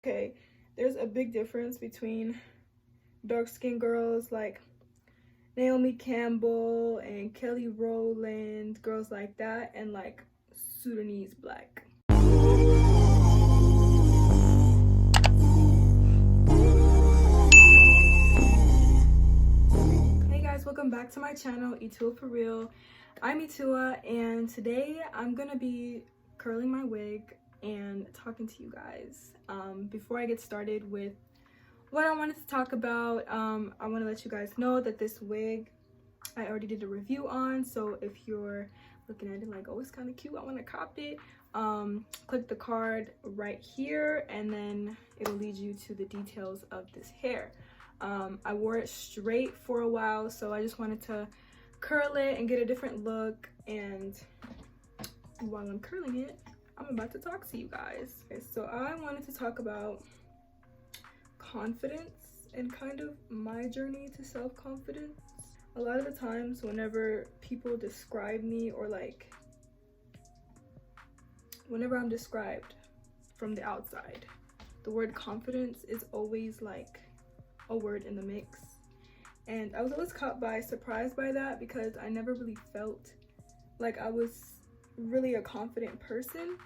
Okay, there's a big difference between dark-skinned girls like Naomi Campbell and Kelly Rowland, girls like that, and like Sudanese black. Hey guys, welcome back to my channel, Itua For Real. I'm Itua, and today I'm gonna be curling my wig and talking to you guys. Before I get started with what I wanted to talk about, I want to let you guys know that this wig I already did a review on, so if you're looking at it like, oh, it's kind of cute, I want to cop it, click the card right here and then it'll lead you to the details of this hair. I wore it straight for a while, so I just wanted to curl it and get a different look, and while I'm curling it, I'm about to talk to you guys. Okay, so I wanted to talk about confidence and kind of my journey to self-confidence. A lot of the times whenever people describe me, or like whenever I'm described from the outside, the word confidence is always like a word in the mix, and I was always caught by surprise by that because I never really felt like I was really a confident person.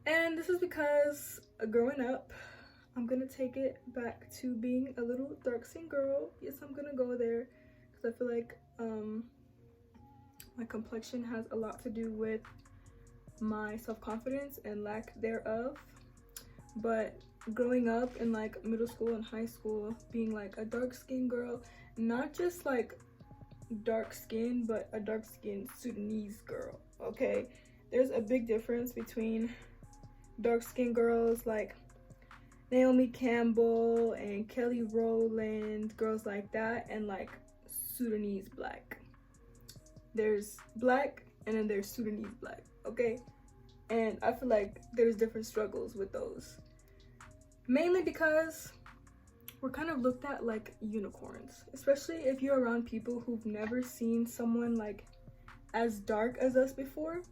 And this is because growing up, I'm gonna take it back to being a little dark-skinned girl. Yes, I'm gonna go there because I feel like my complexion has a lot to do with my self-confidence and lack thereof. But growing up in like middle school and high school, being like a dark-skinned girl, not just like dark skin, but a dark-skinned Sudanese girl, okay? There's a big difference between dark-skinned girls like Naomi Campbell and Kelly Rowland, girls like that, and like Sudanese black. There's black and then there's Sudanese black, okay? And I feel like there's different struggles with those. Mainly because we're kind of looked at like unicorns, especially if you're around people who've never seen someone like as dark as us before.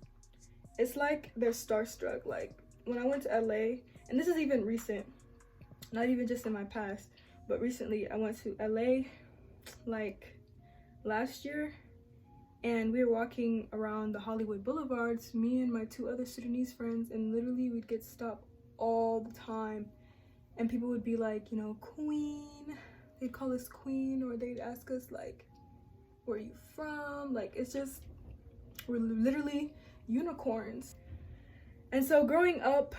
It's like they're starstruck. Like when I went to LA, and this is even recent, not even just in my past, but recently I went to LA like last year, and we were walking around the Hollywood Boulevards, me and my two other Sudanese friends, and literally we'd get stopped all the time, and people would be like, you know, queen, they'd call us queen, or they'd ask us like, where are you from? Like, it's just, we're literally unicorns. And so growing up,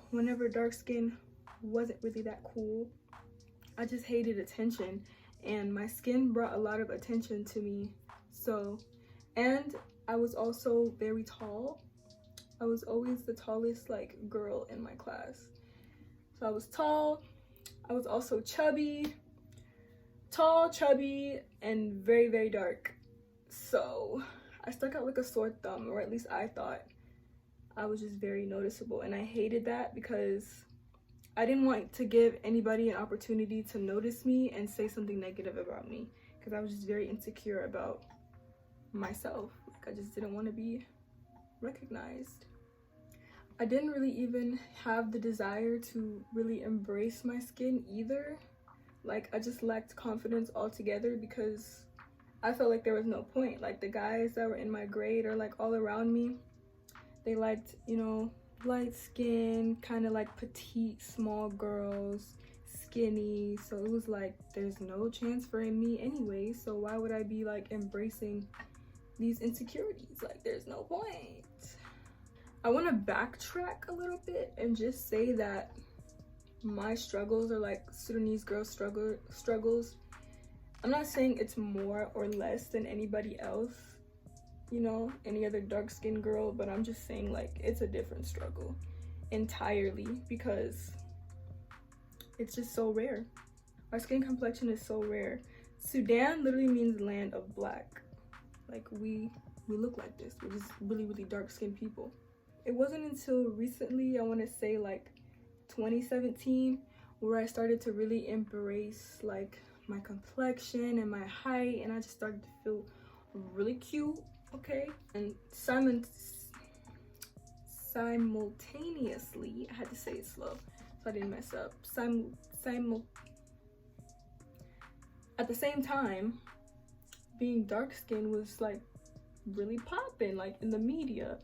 whenever dark skin wasn't really that cool, I just hated attention, and my skin brought a lot of attention to me. So, and I was also very tall. I was always the tallest like girl in my class. So I was tall, I was also chubby, tall, chubby, and very, very dark. So I stuck out like a sore thumb, or at least I thought. I was just very noticeable, and I hated that because I didn't want to give anybody an opportunity to notice me and say something negative about me, because I was just very insecure about myself. Like, I just didn't want to be recognized. I didn't really even have the desire to really embrace my skin either. Like, I just lacked confidence altogether because I felt like there was no point. Like, the guys that were in my grade or like all around me, they liked, you know, light skin, kind of like petite, small girls, skinny. So it was like, there's no chance for me anyway, so why would I be like embracing these insecurities? Like, there's no point. I want to backtrack a little bit and just say that my struggles are like Sudanese girl struggles. I'm not saying it's more or less than anybody else, you know, any other dark-skinned girl, but I'm just saying like it's a different struggle entirely because it's just so rare. Our skin complexion is so rare. Sudan literally means land of black. Like, we look like this. We're just really, really dark-skinned people. It wasn't until recently, I want to say like 2017, where I started to really embrace like my complexion and my height, and I just started to feel really cute, okay? And simultaneously, I had to say it slow, so I didn't mess up. At the same time, being dark skinned was like really popping, like in the media.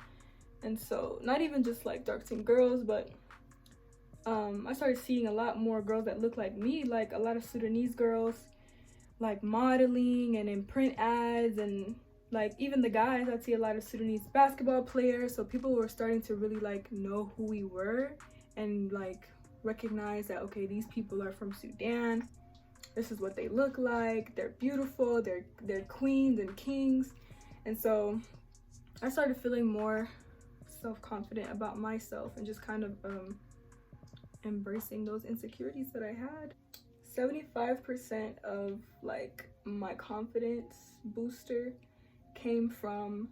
And so not even just like dark skinned girls, but I started seeing a lot more girls that look like me, like a lot of Sudanese girls, like modeling and in print ads, and like even the guys, I'd see a lot of Sudanese basketball players. So people were starting to really like know who we were and like recognize that, okay, these people are from Sudan. This is what they look like. They're beautiful. They're queens and kings. And so I started feeling more self-confident about myself and just kind of embracing those insecurities that I had. 75% of like my confidence booster came from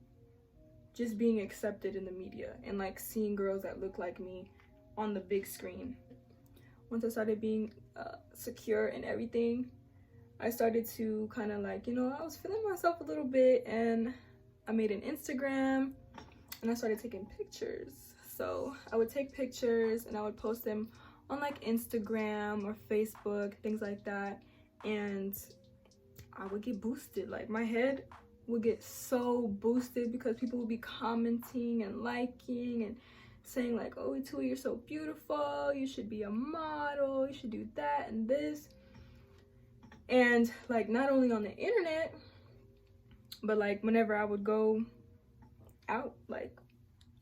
just being accepted in the media and like seeing girls that look like me on the big screen. Once I started being secure in everything, I started to kind of like, you know, I was feeling myself a little bit, and I made an Instagram and I started taking pictures. So I would take pictures and I would post them on like Instagram or Facebook, things like that, and I would get boosted. Like my head would get so boosted because people would be commenting and liking and saying like, oh, Tua, you're so beautiful, you should be a model, you should do that and this. And like not only on the internet, but like whenever I would go out like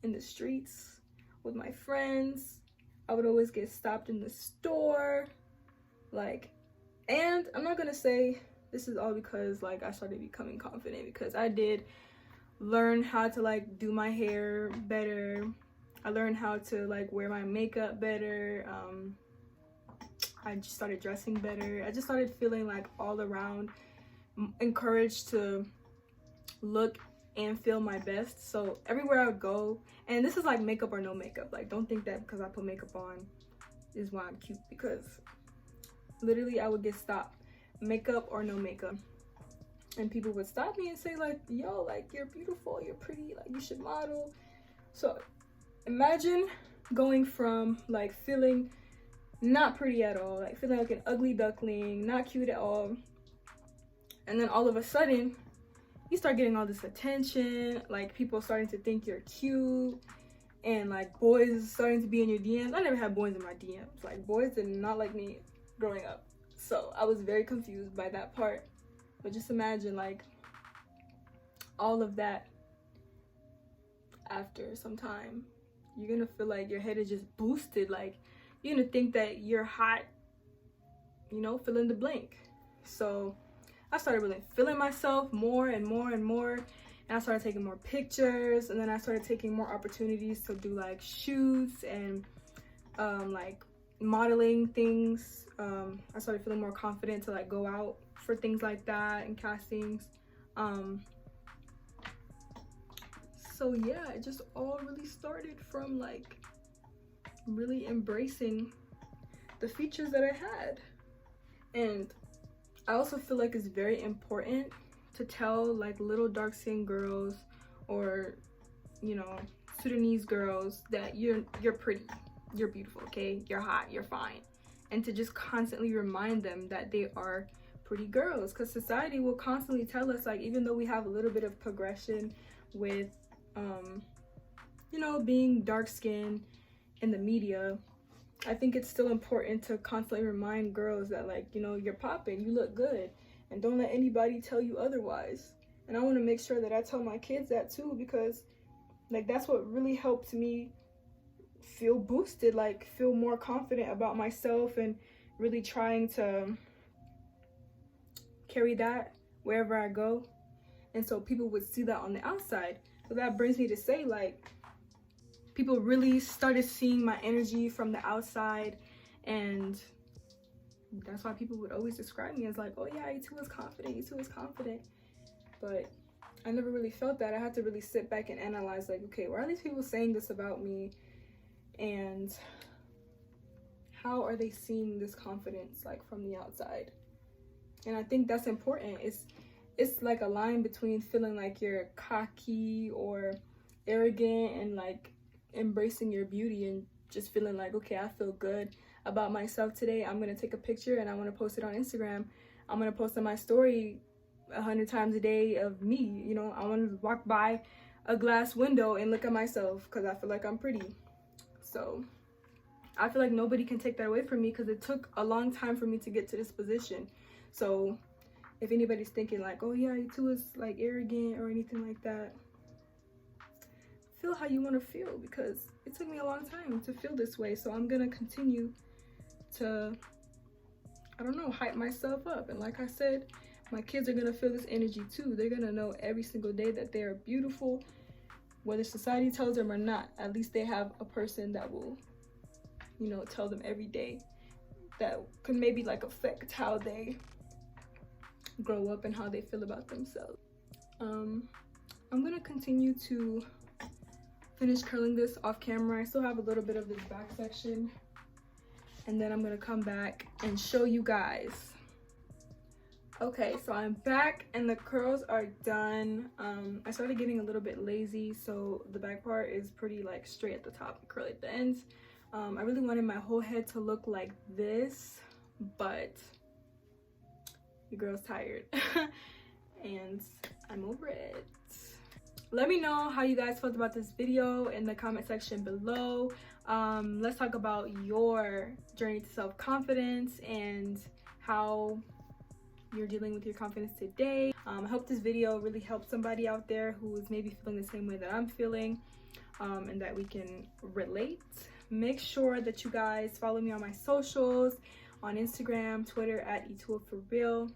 in the streets with my friends, I would always get stopped in the store, like, and I'm not gonna say this is all because like I started becoming confident, because I did learn how to like do my hair better. I learned how to like wear my makeup better. I just started dressing better. I just started feeling like all around encouraged to look and feel my best. So everywhere I would go, and this is like makeup or no makeup, like don't think that because I put makeup on is why I'm cute, because literally I would get stopped, makeup or no makeup, and people would stop me and say like, yo, like you're beautiful, you're pretty, like you should model. So imagine going from like feeling not pretty at all, like feeling like an ugly duckling, not cute at all, and then all of a sudden you start getting all this attention, like people starting to think you're cute, and like boys starting to be in your DMs. I never had boys in my DMs. Like boys did not like me growing up, so I was very confused by that part. But just imagine like all of that after some time, you're gonna feel like your head is just boosted, like you're gonna think that you're hot, you know, fill in the blank. So I started really feeling myself more and more and more, and I started taking more pictures, and then I started taking more opportunities to do like shoots and like modeling things. I started feeling more confident to like go out for things like that and castings. So yeah, it just all really started from like really embracing the features that I had. And I also feel like it's very important to tell like little dark-skinned girls, or you know, Sudanese girls, that you're pretty, you're beautiful, okay, you're hot, you're fine, and to just constantly remind them that they are pretty girls, because society will constantly tell us, like, even though we have a little bit of progression with you know, being dark-skinned in the media, I think it's still important to constantly remind girls that, like, you know, you're popping, you look good, and don't let anybody tell you otherwise. And I want to make sure that I tell my kids that too, because like that's what really helped me feel boosted, like feel more confident about myself, and really trying to carry that wherever I go. And so people would see that on the outside. So that brings me to say, like, people really started seeing my energy from the outside, and that's why people would always describe me as like, oh yeah, you is confident, you is confident. But I never really felt that. I had to really sit back and analyze, like, okay, why are these people saying this about me, and how are they seeing this confidence like from the outside? And I think that's important. It's like a line between feeling like you're cocky or arrogant and like embracing your beauty, and just feeling like, okay, I feel good about myself today, I'm gonna take a picture and I want to post it on Instagram. I'm gonna post on my story 100 times a day of me. You know, I want to walk by a glass window and look at myself because I feel like I'm pretty. So I feel like nobody can take that away from me because it took a long time for me to get to this position. So if anybody's thinking like, oh yeah, you two is like arrogant or anything like that, feel how you want to feel, because it took me a long time to feel this way. So I'm gonna continue to, I don't know, hype myself up. And like I said, my kids are gonna feel this energy too. They're gonna know every single day that they are beautiful, whether society tells them or not. At least they have a person that will, you know, tell them every day, that could maybe like affect how they grow up and how they feel about themselves. I'm gonna continue to finish curling this off camera. I still have a little bit of this back section, and then I'm gonna come back and show you guys. Okay, so I'm back and the curls are done. I started getting a little bit lazy, so the back part is pretty like straight at the top and curly at the ends. I really wanted my whole head to look like this, but your girl's tired and I'm over it. Let me know how you guys felt about this video in the comment section below. Let's talk about your journey to self-confidence and how you're dealing with your confidence today. I hope this video really helped somebody out there who is maybe feeling the same way that I'm feeling, and that we can relate. Make sure that you guys follow me on my socials, on Instagram, Twitter at @eToolForReal.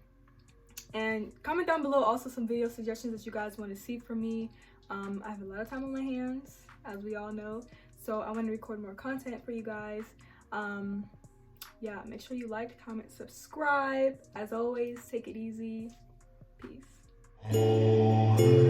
And comment down below also some video suggestions that you guys want to see from me. I have a lot of time on my hands, as we all know, so I want to record more content for you guys. Yeah, make sure you like, comment, subscribe. As always, take it easy. Peace.